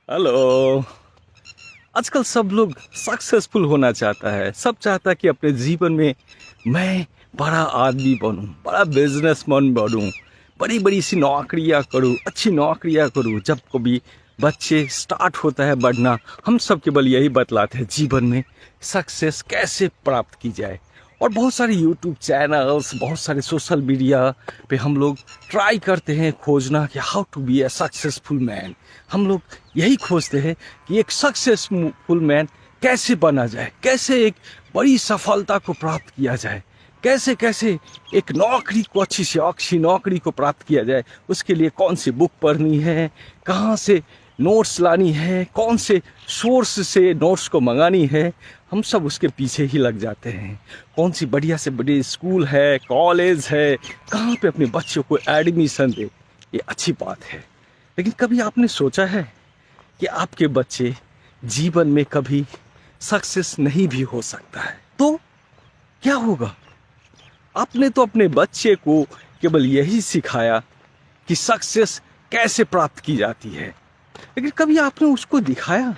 Hello. आजकल सब लोग सक्सेसफुल होना चाहता है। सब चाहता है कि अपने जीवन में मैं बड़ा आदमी बनूं, बड़ा बिजनेसमैन बनूं, बड़ी बड़ी सी नौकरियां करूं, अच्छी नौकरियां करूं। जब कभी बच्चे स्टार्ट होता है बढ़ना, हम सब केवल यही बतलाते हैं जीवन में सक्सेस कैसे प्राप्त की जाए। और बहुत सारे यूट्यूब चैनल्स, बहुत सारे सोशल मीडिया पे हम लोग ट्राई करते हैं खोजना कि how to be a successful man. हम लोग यही खोजते हैं कि एक सक्सेसफुल मैन कैसे बना जाए, कैसे एक बड़ी सफलता को प्राप्त किया जाए, कैसे कैसे एक नौकरी को अच्छी से अच्छी नौकरी को प्राप्त किया जाए। उसके लिए कौन सी बुक पढ़नी है, कहाँ से नोट्स लानी है, कौन से सोर्स से नोट्स को मंगानी है, हम सब उसके पीछे ही लग जाते हैं। कौन सी बढ़िया से बड़ी स्कूल है, कॉलेज है, कहाँ पे अपने बच्चों को एडमिशन दे, ये अच्छी बात है। लेकिन कभी आपने सोचा है कि आपके बच्चे जीवन में कभी सक्सेस नहीं भी हो सकता है, तो क्या होगा? आपने तो अपने बच्चे को केवल यही सिखाया कि सक्सेस कैसे प्राप्त की जाती है, लेकिन कभी आपने उसको दिखाया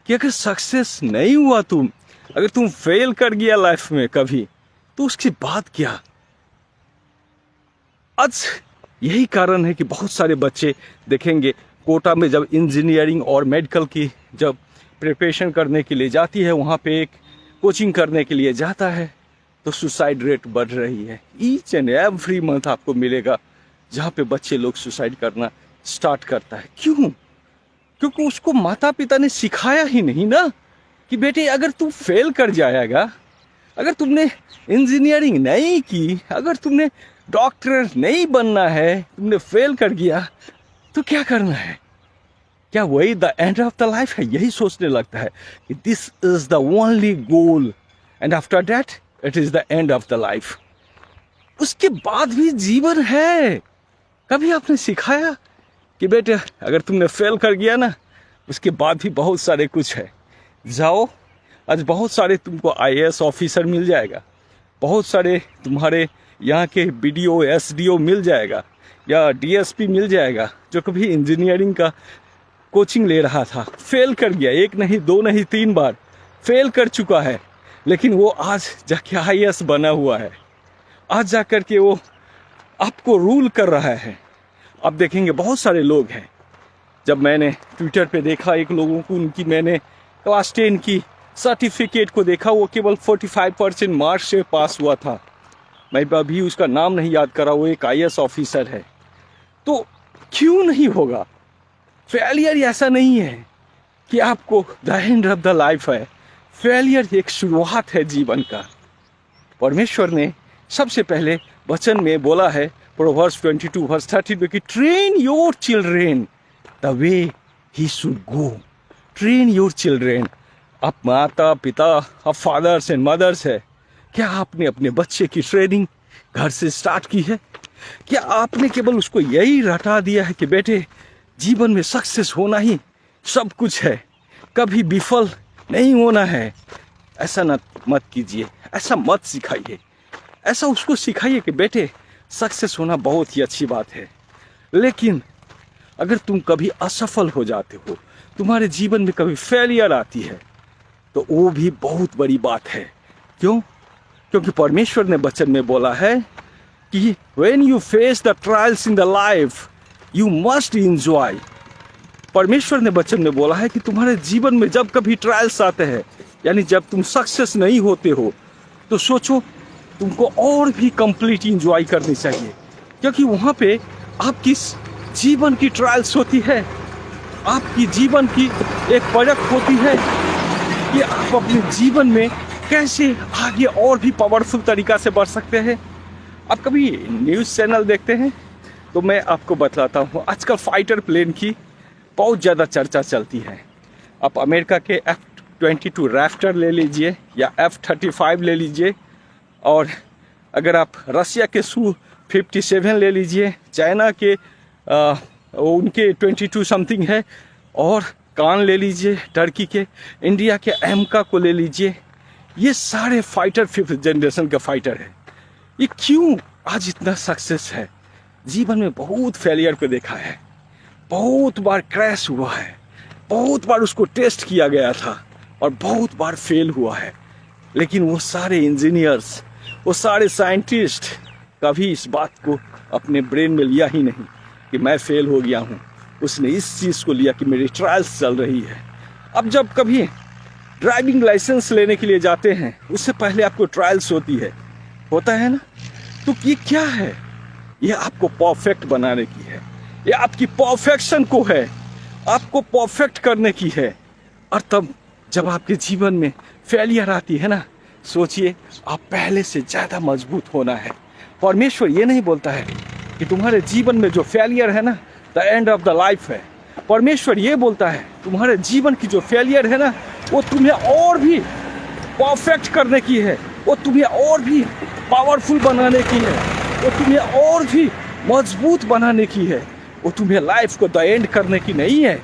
कि अगर सक्सेस नहीं हुआ, अगर तुम फेल कर गया लाइफ में कभी, तो उसके बाद क्या? आज यही कारण है कि बहुत सारे बच्चे देखेंगे कोटा में जब इंजीनियरिंग और मेडिकल की जब प्रिपरेशन करने के लिए जाती है, वहाँ पे एक कोचिंग करने के लिए जाता है, तो सुसाइड रेट बढ़ रही है। ईच एंड एवरी मंथ आपको मिलेगा जहाँ पे बच्चे लोग सुसाइड करना स्टार्ट करता है। क्यों? क्योंकि उसको माता पिता ने सिखाया ही नहीं ना कि बेटे अगर तू फेल कर जाएगा, अगर तुमने इंजीनियरिंग नहीं की, अगर तुमने डॉक्टर नहीं बनना है, तुमने फेल कर गया, तो क्या करना है? क्या वही the end of the life है? यही सोचने लगता है कि this is the only goal and after that it is the end of the life. उसके बाद भी जीवन है। कभी आपने सिखाया कि बेटे अगर तुमने फेल कर गया ना, उसके बाद भी बहुत सारे कुछ है, जाओ। आज बहुत सारे तुमको आईएएस ऑफिसर मिल जाएगा, बहुत सारे तुम्हारे यहाँ के बीडीओ एसडीओ मिल जाएगा, या डीएसपी मिल जाएगा, जो कभी इंजीनियरिंग का कोचिंग ले रहा था, फेल कर गया, एक नहीं दो नहीं तीन बार फेल कर चुका है, लेकिन वो आज जाके आईएएस बना हुआ है। आज जाकर के वो आपको रूल कर रहा है। आप देखेंगे बहुत सारे लोग हैं। जब मैंने ट्विटर पे देखा एक लोगों को, उनकी मैंने क्लास 10 की सर्टिफिकेट को देखा, वो केवल 45% मार्क्स से पास हुआ था। मैं अभी उसका नाम नहीं याद कर रहा, वो एक आईएएस ऑफिसर है। तो क्यों नहीं होगा? फेलियर ऐसा नहीं है कि आपको the end of the life है। फेलियर एक शुरुआत है जीवन का। परमेश्वर ने सबसे पहले वचन में बोला है, प्रोवर्ब्स 22 वर्स 32 कि train your children the way he should go. Train your children. आप माता पिता, आप फादर्स एंड मदर्स है, क्या आपने अपने बच्चे की ट्रेनिंग घर से स्टार्ट की है? क्या आपने केवल उसको यही रटा दिया है कि बेटे जीवन में सक्सेस होना ही सब कुछ है, कभी विफल नहीं होना है? ऐसा मत कीजिए, ऐसा मत सिखाइए। ऐसा उसको सिखाइए कि बेटे सक्सेस होना बहुत ही अच्छी बात है, लेकिन अगर तुम कभी असफल हो जाते हो, तुम्हारे जीवन में कभी फेलियर आती है, तो वो भी बहुत बड़ी बात है। क्यों? क्योंकि परमेश्वर ने वचन में बोला है कि when you face the trials in the life you must enjoy। परमेश्वर ने वचन में बोला है कि तुम्हारे जीवन में जब कभी ट्रायल्स आते हैं, यानी जब तुम सक्सेस नहीं होते हो, तो सोचो तुमको और भी कंप्लीट इंजॉय करनी चाहिए, क्योंकि वहाँ पे आपकी जीवन की ट्रायल्स होती है, आपकी जीवन की एक परख होती है कि आप अपने जीवन में कैसे आगे और भी पावरफुल तरीका से बढ़ सकते हैं। आप कभी न्यूज़ चैनल देखते हैं? तो मैं आपको बतलाता हूँ, आजकल फाइटर प्लेन की बहुत ज़्यादा चर्चा चलती है। आप अमेरिका के F-22 रैप्टर ले लीजिए या F-35 ले लीजिए, और अगर आप रसिया के Su-57 ले लीजिए, चाइना के उनके 22 समथिंग है, और कान ले लीजिए टर्की के, इंडिया के एमका को ले लीजिए, ये सारे फाइटर 5th जनरेशन के फाइटर है। ये क्यों आज इतना सक्सेस है? जीवन में बहुत फेलियर को देखा है, बहुत बार क्रैश हुआ है, बहुत बार उसको टेस्ट किया गया था और बहुत बार फेल हुआ है, लेकिन वो सारे इंजीनियर्स, वो सारे साइंटिस्ट कभी इस बात को अपने ब्रेन में लिया ही नहीं कि मैं फेल हो गया हूँ। उसने इस चीज़ को लिया कि मेरी ट्रायल्स चल रही है। अब जब कभी ड्राइविंग लाइसेंस लेने के लिए जाते हैं, उससे पहले आपको ट्रायल्स होता है ना। तो ये क्या है? ये आपको परफेक्ट बनाने की है, ये आपकी परफेक्शन को है, आपको परफेक्ट करने की है। और तब जब आपके जीवन में फेलियर आती है ना, सोचिए आप पहले से ज़्यादा मजबूत होना है। परमेश्वर ये नहीं बोलता है कि तुम्हारे जीवन में जो फेलियर है ना, the end of the life है। परमेश्वर ये बोलता है तुम्हारे जीवन की जो फेलियर है ना, वो तुम्हें और भी परफेक्ट करने की है, वो तुम्हें और भी पावरफुल बनाने की है, वो तुम्हें और भी मजबूत बनाने की है, वो तुम्हें लाइफ को द एंड करने की नहीं है।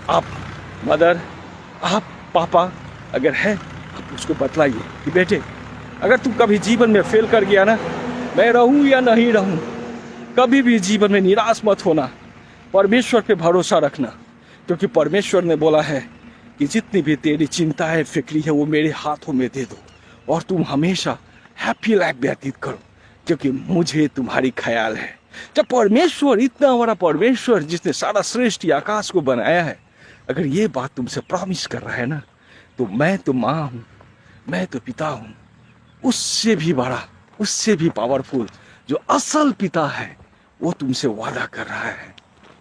आप मदर, आप पापा अगर है, आप उसको बतलाइए कि बेटे अगर तुम कभी जीवन में फेल कर गया ना, मैं रहूं या नहीं रहूं, कभी भी जीवन में निराश मत होना, परमेश्वर पे भरोसा रखना। क्योंकि परमेश्वर ने बोला है कि जितनी भी तेरी चिंता है, फिक्री है, वो मेरे हाथों में दे दो और तुम हमेशा हैप्पी लाइफ व्यतीत करो, क्योंकि मुझे तुम्हारी ख्याल है। जब परमेश्वर, इतना बड़ा परमेश्वर जिसने सारा सृष्टि आकाश को बनाया है, अगर ये बात तुमसे प्रॉमिस कर रहा है ना, तो मैं तो माँ हूँ, मैं तो पिता हूँ, उससे भी बड़ा, उससे भी पावरफुल जो असल पिता है, वो तुमसे वादा कर रहा है।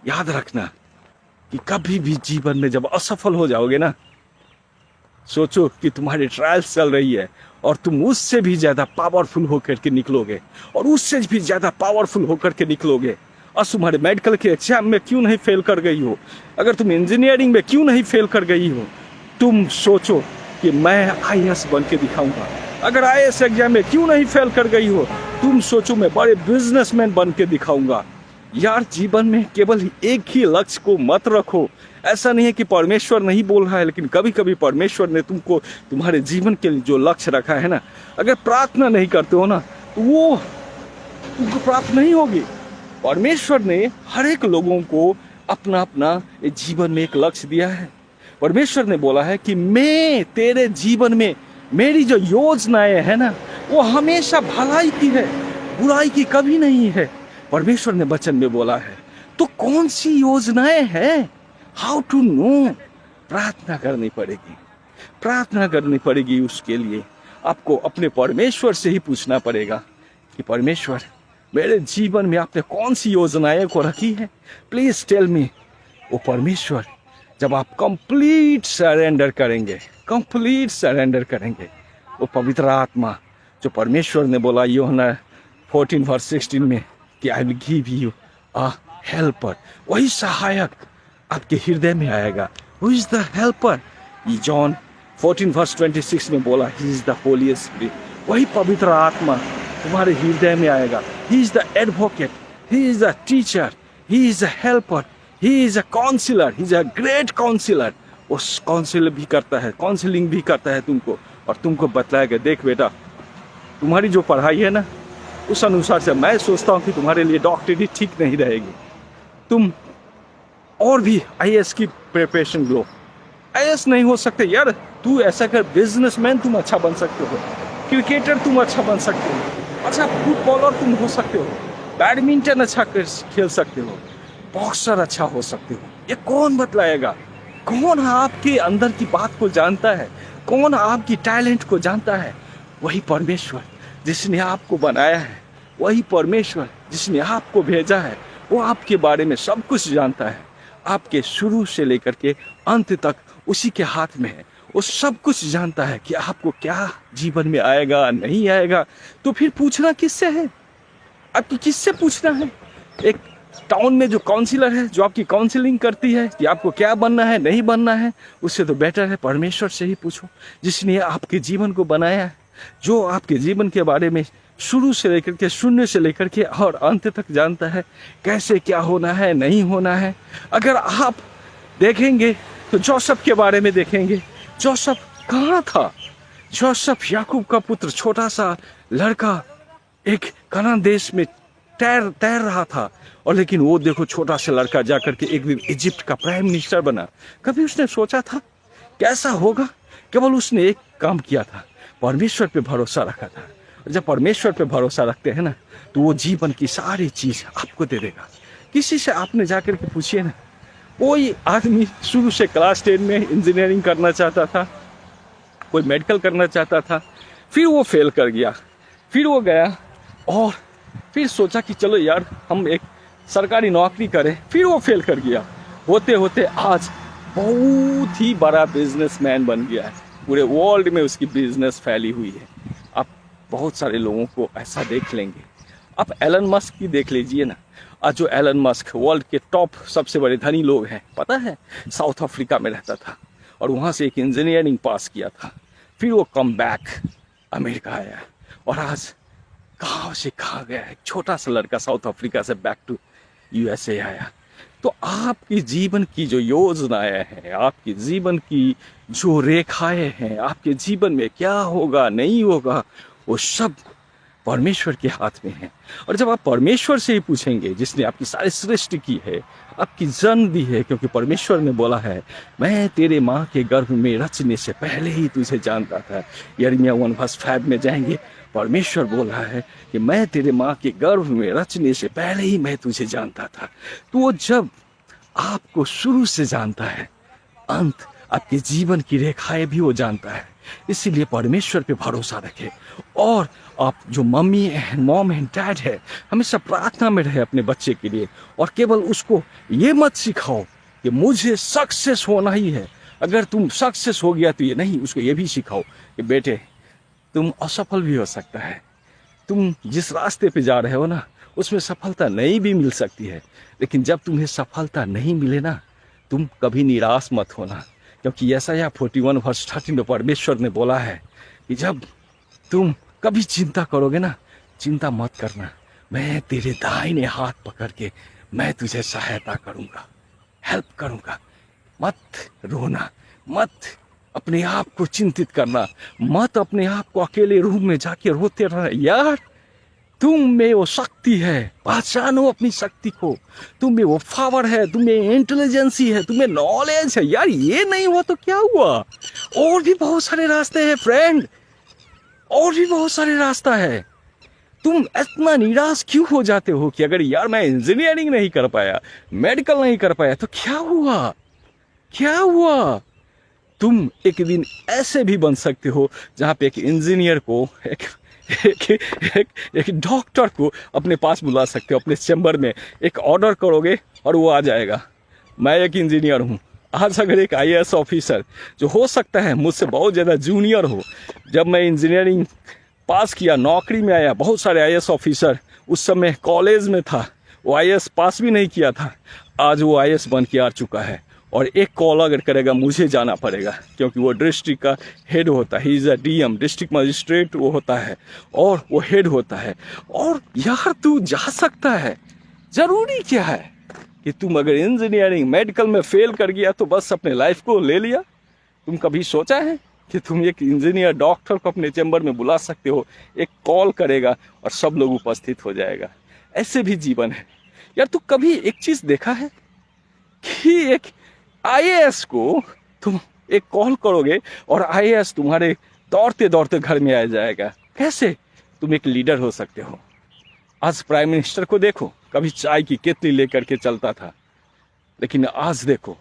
याद रखना कि कभी भी जीवन में जब असफल हो जाओगे ना, सोचो कि तुम्हारी ट्रायल्स चल रही है और तुम उससे भी ज्यादा पावरफुल होकर के निकलोगे, और उससे भी ज्यादा पावरफुल होकर के निकलोगे। और तुम्हारे मेडिकल के एग्जाम में क्यों नहीं फेल कर गई हो, अगर तुम इंजीनियरिंग में क्यों नहीं फेल कर गई हो, तुम सोचो कि मैं IAS बन के दिखाऊंगा। अगर IAS एग्जाम में क्यों नहीं फेल कर गई हो, तुम सोचो मैं बड़े बिजनेसमैन बन के दिखाऊंगा। यार, जीवन में केवल एक ही लक्ष्य को मत रखो। ऐसा नहीं है कि परमेश्वर नहीं बोल रहा है, लेकिन कभी कभी परमेश्वर ने तुमको तुम्हारे जीवन के लिए जो लक्ष्य रखा है ना, अगर प्रार्थना नहीं करते हो ना, तो वो तुमको प्राप्त नहीं होगी। परमेश्वर ने हर एक लोगों को अपना अपना जीवन में एक लक्ष्य दिया है। परमेश्वर ने बोला है कि मैं तेरे जीवन में, मेरी जो योजनाएं है ना, वो हमेशा भलाई की है, बुराई की कभी नहीं है। परमेश्वर ने वचन में बोला है। तो कौन सी योजनाएं हैं, हाउ टू नो? प्रार्थना करनी पड़ेगी, प्रार्थना करनी पड़ेगी। उसके लिए आपको अपने परमेश्वर से ही पूछना पड़ेगा कि परमेश्वर, मेरे जीवन में आपने कौन सी योजनाएं को रखी है, प्लीज टेल मी। वो परमेश्वर, जब आप कंप्लीट सरेंडर करेंगे, कंप्लीट सरेंडर करेंगे, वो पवित्र आत्मा जो परमेश्वर ने बोला यूहन्ना 14:16 में कि I will give you a helper, वही सहायक आपके हृदय में आएगा। Who is the helper? John 14:26 में बोला, he is the holy spirit, वही पवित्र आत्मा तुम्हारे हृदय में आएगा। He is the advocate, he is the teacher, he is the helper, he is a counsellor, he is a great counsellor. वो काउंसिल भी करता है, काउंसिलिंग भी करता है तुमको, और तुमको बताएगा, देख बेटा, तुम्हारी जो पढ़ाई है ना, उस अनुसार से मैं सोचता हूँ कि तुम्हारे लिए डॉक्टरी ठीक नहीं रहेगी, तुम और भी IAS की प्रिपरेशन लो। IAS नहीं हो सकते यार, तू ऐसा कर, बिजनेसमैन तुम अच्छा बन सकते हो, क्रिकेटर तुम अच्छा बन सकते हो, अच्छा फुटबॉलर तुम हो सकते हो, बैडमिंटन अच्छा खेल सकते हो, बॉक्सर अच्छा हो सकते हो। ये कौन बतलाएगा? कौन आपके अंदर की बात को जानता है, कौन आपकी टैलेंट को जानता है? वही परमेश्वर जिसने आपको बनाया है, वही परमेश्वर जिसने आपको भेजा है, वो आपके बारे में सब कुछ जानता है। आपके शुरू से लेकर के अंत तक उसी के हाथ में है। वो सब कुछ जानता है कि आपको क्या जीवन में आएगा, नहीं आएगा। तो फिर पूछना किससे है? आपको किससे पूछना है? एक टाउन में जो काउंसिलर है, जो आपकी काउंसलिंग करती है कि आपको क्या बनना है, नहीं बनना है, उससे तो बेटर है परमेश्वर से ही पूछो, जिसने आपके जीवन को बनाया है, जो आपके जीवन के बारे में शुरू से लेकर के, शून्य से लेकर के और अंत तक जानता है, कैसे क्या होना है, नहीं होना है। अगर आप देखेंगे तो जोसेफ के बारे में देखेंगे, जोसेफ कहाँ था? जोसेफ याकूब का पुत्र, छोटा सा लड़का, एक कनान देश में तैर रहा था, और लेकिन वो देखो छोटा सा लड़का जाकर के एक दिन इजिप्ट का प्राइम मिनिस्टर बना। कभी उसने सोचा था कैसा होगा? केवल उसने एक काम किया था, परमेश्वर पे भरोसा रखा था। जब परमेश्वर पे भरोसा रखते हैं ना, तो वो जीवन की सारी चीज आपको दे देगा। किसी से आपने जाकर के पूछिए ना, कोई आदमी शुरू से क्लास 10 में इंजीनियरिंग करना चाहता था, कोई मेडिकल करना चाहता था, फिर वो फेल कर गया, फिर वो गया और फिर सोचा कि चलो यार हम एक सरकारी नौकरी करें, फिर वो फेल कर गया। होते होते आज बहुत ही बड़ा बिजनेसमैन बन गया है, पूरे वर्ल्ड में उसकी बिजनेस फैली हुई है। आप बहुत सारे लोगों को ऐसा देख लेंगे। आप एलन मस्क की देख लीजिए ना, आज जो एलन मस्क वर्ल्ड के टॉप सबसे बड़े धनी लोग हैं, पता है साउथ अफ्रीका में रहता था और वहाँ से एक इंजीनियरिंग पास किया था, फिर वो कम बैक अमेरिका आया और आज कहाँ से कहाँ गया है। छोटा सा लड़का साउथ अफ्रीका से बैक टू यूएसए आया। तो आपकी जीवन की जो योजनाएं हैं, आपके जीवन की जो रेखाएं हैं, आपके जीवन में क्या होगा नहीं होगा, वो सब परमेश्वर के हाथ में है। और जब आप परमेश्वर से ही पूछेंगे, जिसने आपकी सारी सृष्टि की है, आपकी जन्म दी है, क्योंकि परमेश्वर ने बोला है मैं तेरे माँ के गर्भ में रचने से पहले ही तुझे जानता था। यिर्मयाह 1:5 में जाएंगे, परमेश्वर बोल रहा है कि मैं तेरे माँ के गर्भ में रचने से पहले ही मैं तुझे जानता था। तो वो जब आपको शुरू से जानता है, अंत आपके जीवन की रेखाएं भी वो जानता है। इसीलिए परमेश्वर पे भरोसा रखें। और आप जो मॉम एंड डैड है, हमेशा प्रार्थना में रहे अपने बच्चे के लिए, और केवल उसको ये मत सिखाओ कि मुझे सक्सेस होना ही है। अगर तुम सक्सेस हो गया तो ये नहीं, उसको ये भी सिखाओ कि बेटे तुम असफल भी हो सकता है, तुम जिस रास्ते पे जा रहे हो ना उसमें सफलता नहीं भी मिल सकती है, लेकिन जब तुम्हें सफलता नहीं मिले ना, तुम कभी निराश मत होना। क्योंकि यशायाह 41:13 में परमेश्वर ने बोला है कि जब तुम कभी चिंता करोगे ना, चिंता मत करना, मैं तेरे दाहिने हाथ पकड़ के मैं तुझे सहायता करूंगा, हेल्प करूंगा। मत रोना, मत अपने आप को चिंतित करना, मत अपने आप को अकेले रूम में जाके रोते रहना। यार तुम में वो शक्ति है, पहचानो अपनी शक्ति को। तुम में वो पावर है, तुम में इंटेलिजेंसी है, तुम्हें नॉलेज है। यार ये नहीं हुआ तो क्या हुआ? और भी बहुत सारे रास्ते हैं फ्रेंड, और भी बहुत सारे रास्ता है। तुम इतना निराश क्यों हो जाते हो कि अगर यार मैं इंजीनियरिंग नहीं कर पाया, मेडिकल नहीं कर पाया तो क्या हुआ? क्या हुआ? तुम एक दिन ऐसे भी बन सकते हो जहां पे एक इंजीनियर को एक डॉक्टर को अपने पास बुला सकते हो, अपने चैम्बर में एक ऑर्डर करोगे और वो आ जाएगा। मैं एक इंजीनियर हूँ। आज अगर एक आईएएस ऑफिसर जो हो सकता है मुझसे बहुत ज़्यादा जूनियर हो, जब मैं इंजीनियरिंग पास किया, नौकरी में आया, बहुत सारे आईएएस ऑफिसर उस समय कॉलेज में था, वो आईएएस पास भी नहीं किया था, आज वो आईएएस बन के आ चुका है। और एक कॉल अगर करेगा मुझे जाना पड़ेगा, क्योंकि वो डिस्ट्रिक्ट का हेड होता है, he is a DM, district magistrate वो होता है, और वो हेड होता है। और यार तू जा सकता है, जरूरी क्या है कि तुम अगर इंजीनियरिंग मेडिकल में फेल कर गया तो बस अपने लाइफ को ले लिया? तुम कभी सोचा है कि तुम एक इंजीनियर डॉक्टर को अपने चैम्बर में बुला सकते हो, एक कॉल करेगा और सब लोग उपस्थित हो जाएगा? ऐसे भी जीवन है यार। तू कभी एक चीज देखा है कि एक आईएएस को तुम एक कॉल करोगे और आईएएस तुम्हारे दौड़ते दौड़ते घर में आ जाएगा? कैसे तुम एक लीडर हो सकते हो? आज प्राइम मिनिस्टर को देखो, कभी चाय की केतली लेकर के चलता था, लेकिन आज देखो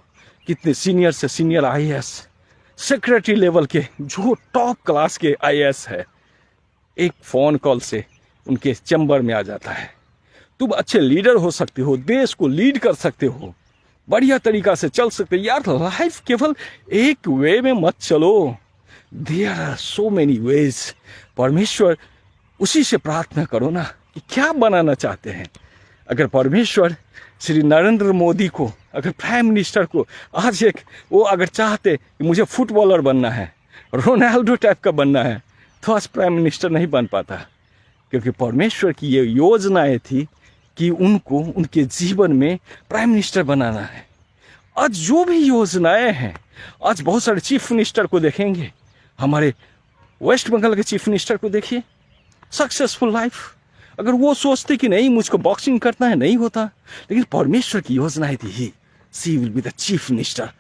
कितने सीनियर से सीनियर आईएएस, सेक्रेटरी लेवल के जो टॉप क्लास के आईएएस है, एक फोन कॉल से उनके चैम्बर में आ जाता है। तुम अच्छे लीडर हो सकते हो, देश को लीड कर सकते हो, बढ़िया तरीका से चल सकते हो। यार लाइफ केवल एक वे में मत चलो, there are so many ways. परमेश्वर उसी से प्रार्थना करो ना कि क्या बनाना चाहते हैं। अगर परमेश्वर श्री नरेंद्र मोदी को, अगर प्राइम मिनिस्टर को आज एक वो अगर चाहते कि मुझे फुटबॉलर बनना है, रोनाल्डो टाइप का बनना है, तो आज प्राइम मिनिस्टर नहीं बन पाता, क्योंकि परमेश्वर की ये योजनाएं थी कि उनको उनके जीवन में प्राइम मिनिस्टर बनाना है। आज जो भी योजनाएं हैं, आज बहुत सारे चीफ मिनिस्टर को देखेंगे, हमारे वेस्ट बंगाल के चीफ मिनिस्टर को देखिए, सक्सेसफुल लाइफ। अगर वो सोचते कि नहीं मुझको बॉक्सिंग करना है, नहीं होता। लेकिन परमेश्वर की योजना थी, she will be the chief minister.